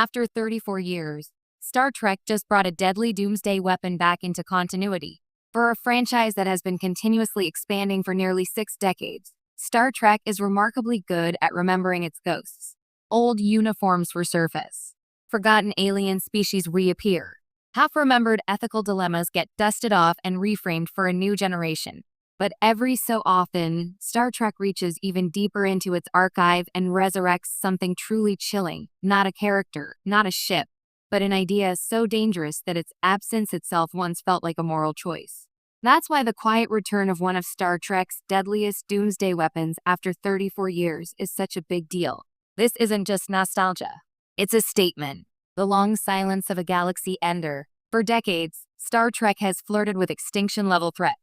After 34 years, Star Trek just brought a deadly Doomsday weapon back into continuity. For a franchise that has been continuously expanding for nearly 6 decades, Star Trek is remarkably good at remembering its ghosts. Old uniforms resurface. Forgotten alien species reappear. Half-remembered ethical dilemmas get dusted off and reframed for a new generation. But every so often, Star Trek reaches even deeper into its archive and resurrects something truly chilling. Not a character, not a ship, but an idea so dangerous that its absence itself once felt like a moral choice. That's why the quiet return of one of Star Trek's deadliest doomsday weapons after 34 years is such a big deal. This isn't just nostalgia. It's a statement. The long silence of a galaxy ender. For decades, Star Trek has flirted with extinction-level threats.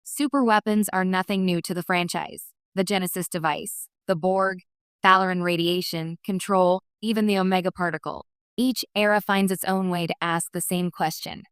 Superweapons are nothing new to the franchise. The Genesis device, the Borg, Thalaran radiation, control, even the Omega particle. Each era finds its own way to ask the same question.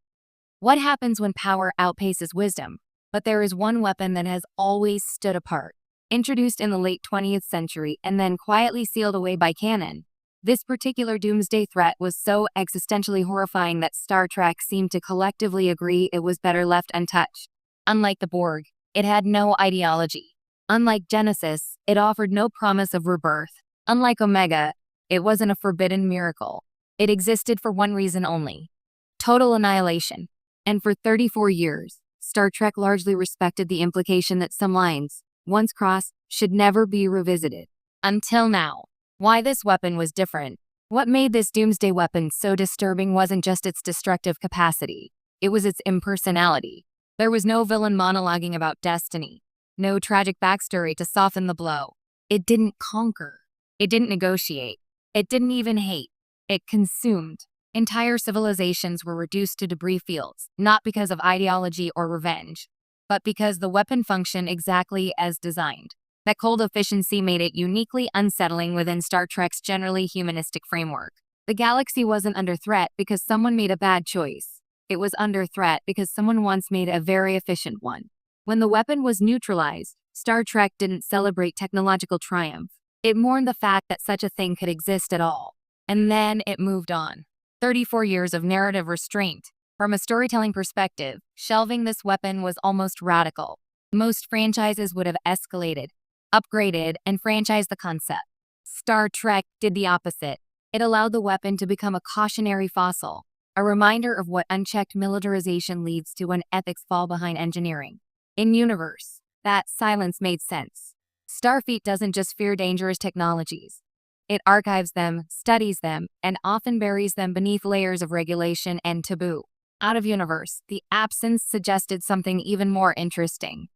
What happens when power outpaces wisdom? But there is one weapon that has always stood apart. Introduced in the late 20th century and then quietly sealed away by canon, this particular doomsday threat was so existentially horrifying that Star Trek seemed to collectively agree it was better left untouched. Unlike the Borg, it had no ideology. Unlike Genesis, it offered no promise of rebirth. Unlike Omega, it wasn't a forbidden miracle. It existed for one reason only: total annihilation. And for 34 years, Star Trek largely respected the implication that some lines, once crossed, should never be revisited. Until now. Why this weapon was different. What made this doomsday weapon so disturbing wasn't just its destructive capacity. It was its impersonality. There was no villain monologuing about destiny. No tragic backstory to soften the blow. It didn't conquer. It didn't negotiate. It didn't even hate. It consumed. Entire civilizations were reduced to debris fields, not because of ideology or revenge, but because the weapon functioned exactly as designed. That cold efficiency made it uniquely unsettling within Star Trek's generally humanistic framework. The galaxy wasn't under threat because someone made a bad choice. It was under threat because someone once made a very efficient one. When the weapon was neutralized, Star Trek didn't celebrate technological triumph. It mourned the fact that such a thing could exist at all. And then it moved on. 34 years of narrative restraint. From a storytelling perspective, shelving this weapon was almost radical. Most franchises would have escalated, upgraded, and franchised the concept. Star Trek did the opposite. It allowed the weapon to become a cautionary fossil, a reminder of what unchecked militarization leads to when ethics fall behind engineering. In universe, that silence made sense. Starfleet doesn't just fear dangerous technologies. It archives them, studies them, and often buries them beneath layers of regulation and taboo. Out of universe, the absence suggested something even more interesting.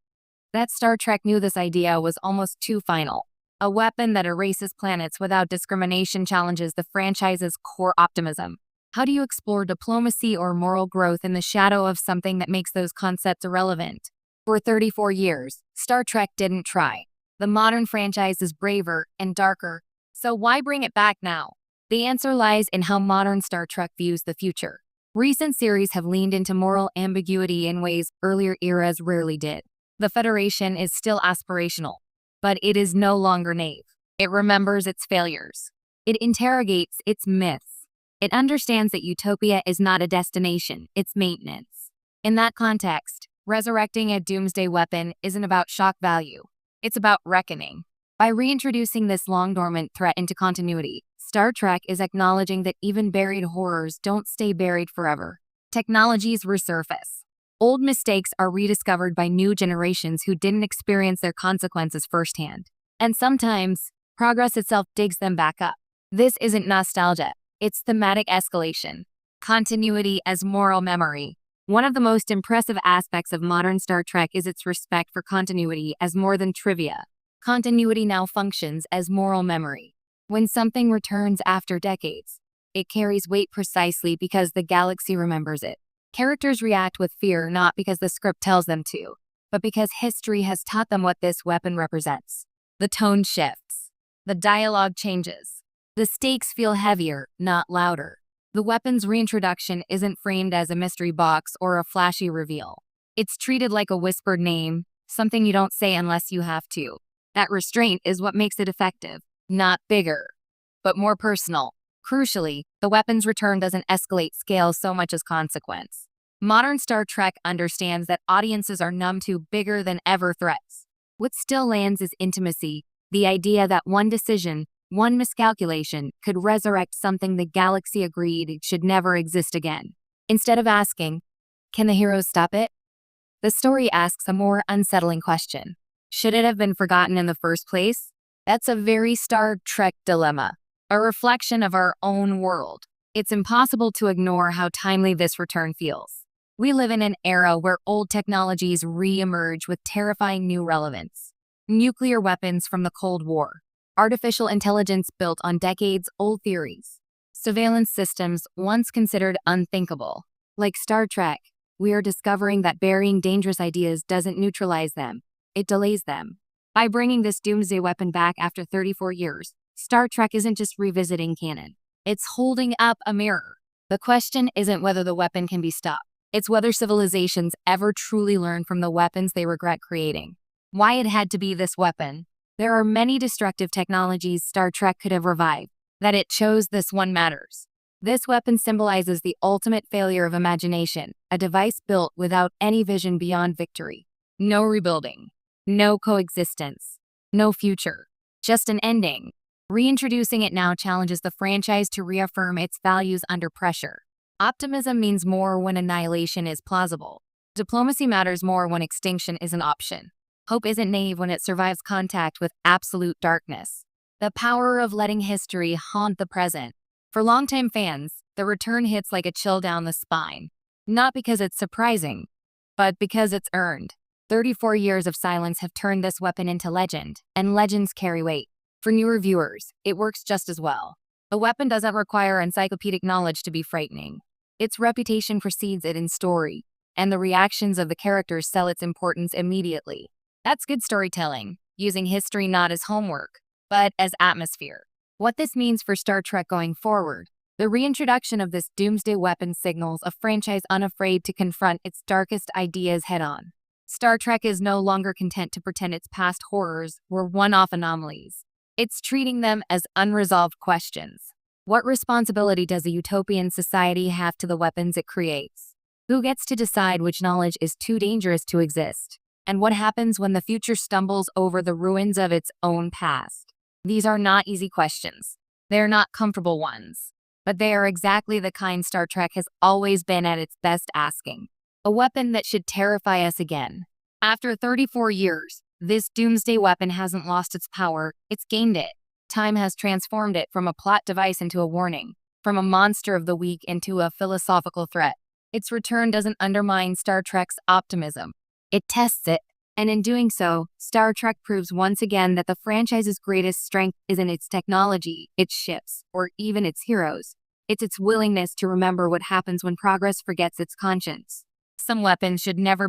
That Star Trek knew this idea was almost too final. A weapon that erases planets without discrimination challenges the franchise's core optimism. How do you explore diplomacy or moral growth in the shadow of something that makes those concepts irrelevant? For 34 years, Star Trek didn't try. The modern franchise is braver and darker, so why bring it back now? The answer lies in how modern Star Trek views the future. Recent series have leaned into moral ambiguity in ways earlier eras rarely did. The Federation is still aspirational, but it is no longer naive. It remembers its failures. It interrogates its myths. It understands that utopia is not a destination, it's maintenance. In that context, resurrecting a doomsday weapon isn't about shock value. It's about reckoning. By reintroducing this long-dormant threat into continuity, Star Trek is acknowledging that even buried horrors don't stay buried forever. Technologies resurface. Old mistakes are rediscovered by new generations who didn't experience their consequences firsthand. And sometimes, progress itself digs them back up. This isn't nostalgia, it's thematic escalation. Continuity as moral memory. One of the most impressive aspects of modern Star Trek is its respect for continuity as more than trivia. Continuity now functions as moral memory. When something returns after decades, it carries weight precisely because the galaxy remembers it. Characters react with fear not because the script tells them to, but because history has taught them what this weapon represents. The tone shifts. The dialogue changes. The stakes feel heavier, not louder. The weapon's reintroduction isn't framed as a mystery box or a flashy reveal. It's treated like a whispered name, something you don't say unless you have to. That restraint is what makes it effective. Not bigger, but more personal. Crucially, the weapon's return doesn't escalate scale so much as consequence. Modern Star Trek understands that audiences are numb to bigger-than-ever threats. What still lands is intimacy, the idea that one decision, one miscalculation, could resurrect something the galaxy agreed should never exist again. Instead of asking, "Can the heroes stop it?" the story asks a more unsettling question. Should it have been forgotten in the first place? That's a very Star Trek dilemma, a reflection of our own world. It's impossible to ignore how timely this return feels. We live in an era where old technologies re-emerge with terrifying new relevance. Nuclear weapons from the Cold War, artificial intelligence built on decades-old theories, surveillance systems once considered unthinkable. Like Star Trek, we are discovering that burying dangerous ideas doesn't neutralize them, it delays them. By bringing this doomsday weapon back after 34 years, Star Trek isn't just revisiting canon. It's holding up a mirror. The question isn't whether the weapon can be stopped. It's whether civilizations ever truly learn from the weapons they regret creating. Why it had to be this weapon? There are many destructive technologies Star Trek could have revived. That it chose this one matters. This weapon symbolizes the ultimate failure of imagination, a device built without any vision beyond victory. No rebuilding. No coexistence. No future. Just an ending. Reintroducing it now challenges the franchise to reaffirm its values under pressure. Optimism means more when annihilation is plausible. Diplomacy matters more when extinction is an option. Hope isn't naive when it survives contact with absolute darkness. The power of letting history haunt the present. For longtime fans, the return hits like a chill down the spine. Not because it's surprising, but because it's earned. 34 years of silence have turned this weapon into legend, and legends carry weight. For newer viewers, it works just as well. A weapon doesn't require encyclopedic knowledge to be frightening. Its reputation precedes it in story, and the reactions of the characters sell its importance immediately. That's good storytelling, using history not as homework, but as atmosphere. What this means for Star Trek going forward, the reintroduction of this doomsday weapon signals a franchise unafraid to confront its darkest ideas head-on. Star Trek is no longer content to pretend its past horrors were one-off anomalies. It's treating them as unresolved questions. What responsibility does a utopian society have to the weapons it creates? Who gets to decide which knowledge is too dangerous to exist? And what happens when the future stumbles over the ruins of its own past? These are not easy questions. They're not comfortable ones. But they are exactly the kind Star Trek has always been at its best asking. A weapon that should terrify us again. After 34 years, this doomsday weapon hasn't lost its power, it's gained it. Time has transformed it from a plot device into a warning, from a monster of the week into a philosophical threat. Its return doesn't undermine Star Trek's optimism. It tests it, and in doing so, Star Trek proves once again that the franchise's greatest strength isn't its technology, its ships, or even its heroes. It's its willingness to remember what happens when progress forgets its conscience. Some weapons should never be